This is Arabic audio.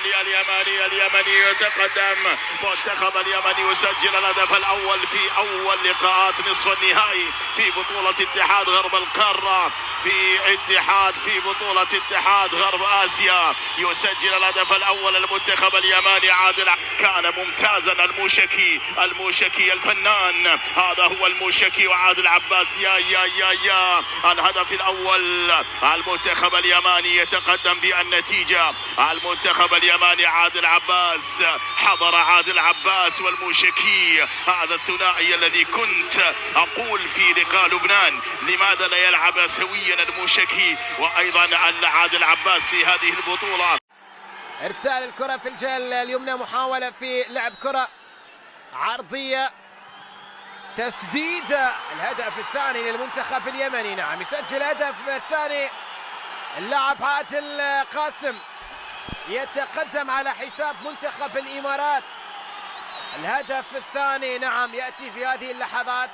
اليمني يتقدم. منتخب اليمني يسجل الهدف الأول في أول لقاءات نصف النهائي في بطولة اتحاد غرب القارة، في بطولة اتحاد غرب آسيا. يسجل الهدف الأول المنتخب اليماني. عادل كان ممتازا. الموشكي الفنان، هذا هو الموشكي وعادل عباس. يا الهدف الأول. المنتخب اليماني يتقدم بالنتيجة. المنتخب اليماني عادل عباس، حضر عادل عباس والموشكي. هذا الثنائي الذي كنت أقول في لقاء لبنان لماذا لا يلعب سويا الموشكي وأيضا عادل عباس في هذه البطولة. إرسال الكرة في الجهة اليمنى، محاولة في لعب كرة عرضية، تسديد. الهدف الثاني للمنتخب اليمني. نعم، يسجل الهدف الثاني اللاعب عادل قاسم، يتقدم على حساب منتخب الإمارات. الهدف الثاني نعم يأتي في هذه اللحظات.